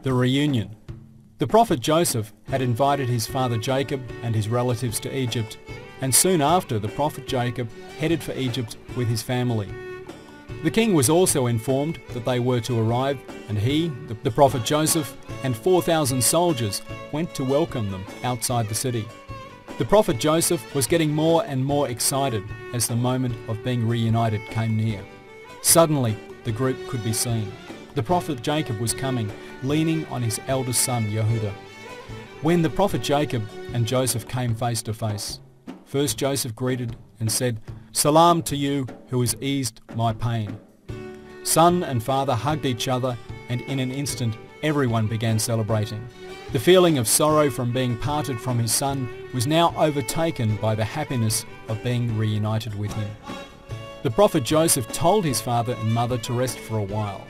The reunion. The prophet Joseph had invited his father Jacob and his relatives to Egypt, and soon after the prophet Jacob headed for Egypt with his family. The king was also informed that they were to arrive, and he, the prophet Joseph, and 4,000 soldiers went to welcome them outside the city. The prophet Joseph was getting more and more excited as the moment of being reunited came near. Suddenly, the group could be seen. The prophet Jacob was coming, leaning on his eldest son Yehuda. When the prophet Jacob and Joseph came face to face, first Joseph greeted and said, "Salam to you who has eased my pain." Son and father hugged each other, and in an instant everyone began celebrating. The feeling of sorrow from being parted from his son was now overtaken by the happiness of being reunited with him. The prophet Joseph told his father and mother to rest for a while.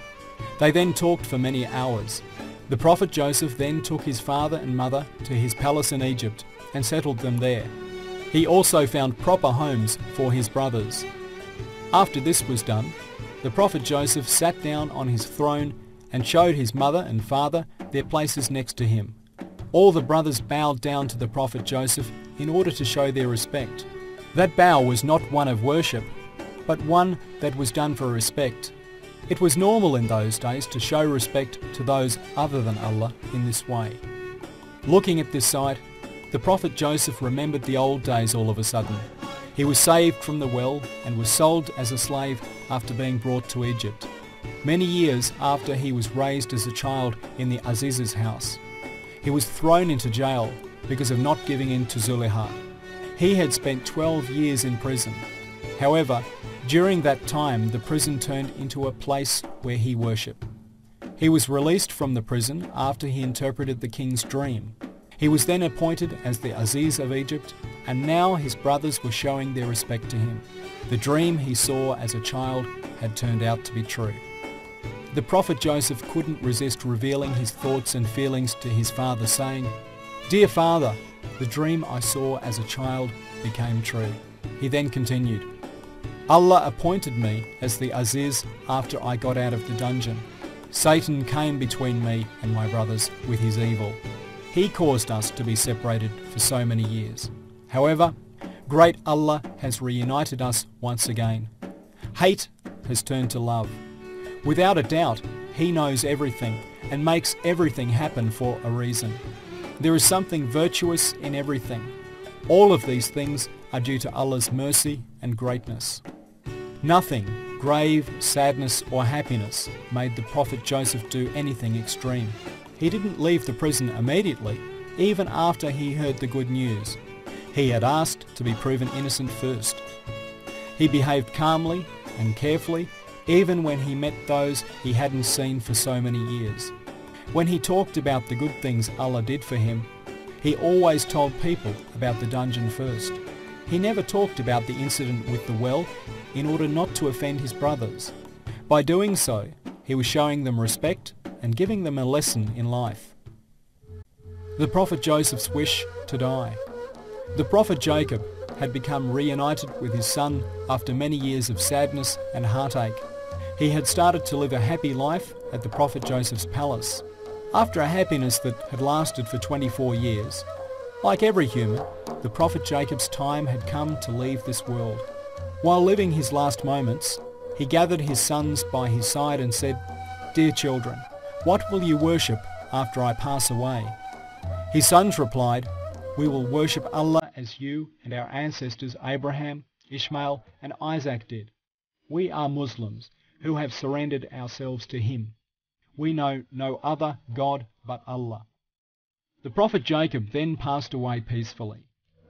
They then talked for many hours. The prophet Joseph then took his father and mother to his palace in Egypt and settled them there. He also found proper homes for his brothers. After this was done, the prophet Joseph sat down on his throne and showed his mother and father their places next to him. All the brothers bowed down to the prophet Joseph in order to show their respect. That bow was not one of worship, but one that was done for respect. It was normal in those days to show respect to those other than Allah in this way. Looking at this sight, the prophet Joseph remembered the old days all of a sudden. He was saved from the well and was sold as a slave after being brought to Egypt. Many years after he was raised as a child in the Aziz's house, he was thrown into jail because of not giving in to Zuleha. He had spent 12 years in prison. However, during that time the prison turned into a place where he worshipped. He was released from the prison after he interpreted the king's dream. He was then appointed as the Aziz of Egypt, and now his brothers were showing their respect to him. The dream he saw as a child had turned out to be true. The prophet Joseph couldn't resist revealing his thoughts and feelings to his father, saying, "Dear father, the dream I saw as a child became true." He then continued, "Allah appointed me as the Aziz after I got out of the dungeon. Satan came between me and my brothers with his evil. He caused us to be separated for so many years. However, great Allah has reunited us once again. Hate has turned to love. Without a doubt, He knows everything and makes everything happen for a reason. There is something virtuous in everything. All of these things are due to Allah's mercy and greatness." Nothing, grave, sadness or happiness, made the prophet Joseph do anything extreme. He didn't leave the prison immediately, even after he heard the good news. He had asked to be proven innocent first. He behaved calmly and carefully, even when he met those he hadn't seen for so many years. When he talked about the good things Allah did for him, he always told people about the dungeon first. He never talked about the incident with the well in order not to offend his brothers. By doing so, he was showing them respect and giving them a lesson in life. The prophet Joseph's wish to die. The prophet Jacob had become reunited with his son after many years of sadness and heartache. He had started to live a happy life at the prophet Joseph's palace. After a happiness that had lasted for 24 years, like every human, the prophet Jacob's time had come to leave this world. While living his last moments, he gathered his sons by his side and said, "Dear children, what will you worship after I pass away?" His sons replied, "We will worship Allah as you and our ancestors Abraham, Ishmael and Isaac did. We are Muslims who have surrendered ourselves to Him. We know no other God but Allah." The prophet Jacob then passed away peacefully.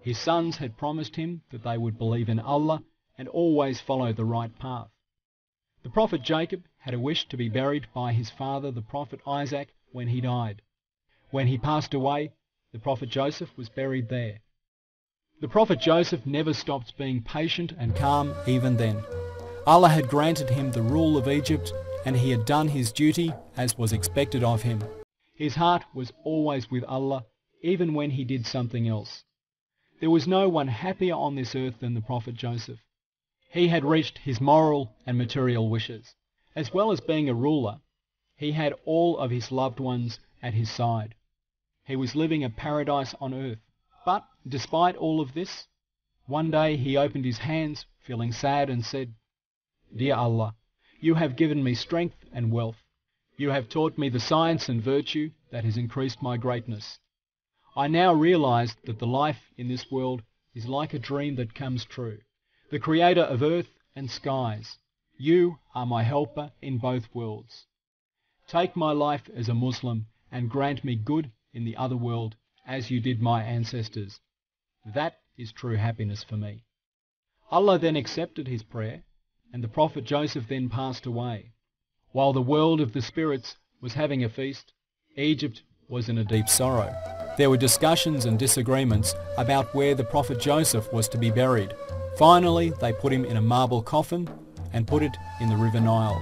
His sons had promised him that they would believe in Allah and always follow the right path. The prophet Jacob had a wish to be buried by his father, the prophet Isaac, when he died. When he passed away, the prophet Joseph was buried there. The prophet Joseph never stopped being patient and calm even then. Allah had granted him the rule of Egypt, and he had done his duty as was expected of him. His heart was always with Allah, even when he did something else. There was no one happier on this earth than the prophet Joseph. He had reached his moral and material wishes. As well as being a ruler, He had all of his loved ones at his side. He was living a paradise on earth. But despite all of this, one day he opened his hands, feeling sad, and said, "Dear Allah, you have given me strength and wealth. You have taught me the science and virtue that has increased my greatness. I now realize that the life in this world is like a dream that comes true. The Creator of earth and skies, you are my helper in both worlds. Take my life as a Muslim and grant me good in the other world as you did my ancestors. That is true happiness for me." Allah then accepted his prayer, and the Prophet Joseph then passed away. While the world of the spirits was having a feast, Egypt was in a deep sorrow. There were discussions and disagreements about where the Prophet Joseph was to be buried. Finally, they put him in a marble coffin and put it in the River Nile.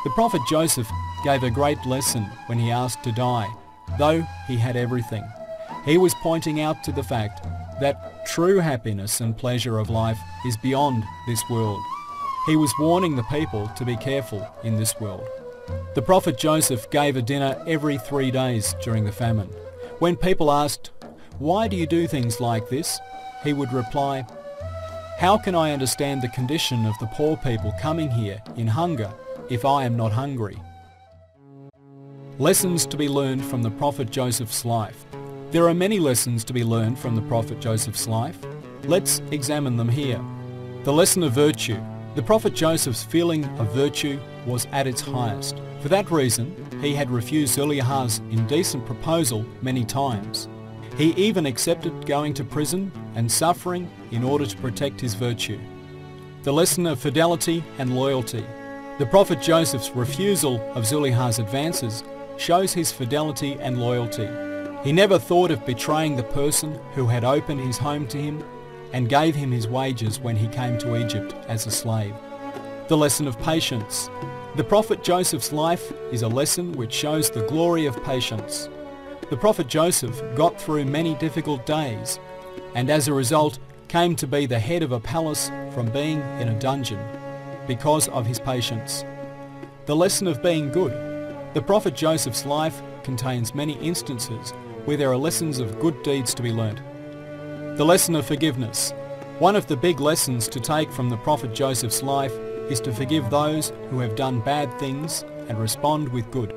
The Prophet Joseph gave a great lesson when he asked to die, though he had everything. He was pointing out to the fact that true happiness and pleasure of life is beyond this world. He was warning the people to be careful in this world. The Prophet Joseph gave a dinner every 3 days during the famine. When people asked, "Why do you do things like this?" he would reply, "How can I understand the condition of the poor people coming here in hunger if I am not hungry?" Lessons to be learned from the Prophet Joseph's life. There are many lessons to be learned from the Prophet Joseph's life. Let's examine them here. The lesson of virtue. The Prophet Joseph's feeling of virtue was at its highest. For that reason, he had refused Zuleika's indecent proposal many times. He even accepted going to prison and suffering in order to protect his virtue. The lesson of fidelity and loyalty. The Prophet Joseph's refusal of Zuleika's advances shows his fidelity and loyalty. He never thought of betraying the person who had opened his home to him and gave him his wages when he came to Egypt as a slave. The lesson of patience. The Prophet Joseph's life is a lesson which shows the glory of patience. The Prophet Joseph got through many difficult days and as a result came to be the head of a palace from being in a dungeon because of his patience. The lesson of being good. The Prophet Joseph's life contains many instances where there are lessons of good deeds to be learnt. The lesson of forgiveness. One of the big lessons to take from the Prophet Joseph's life is to forgive those who have done bad things and respond with good.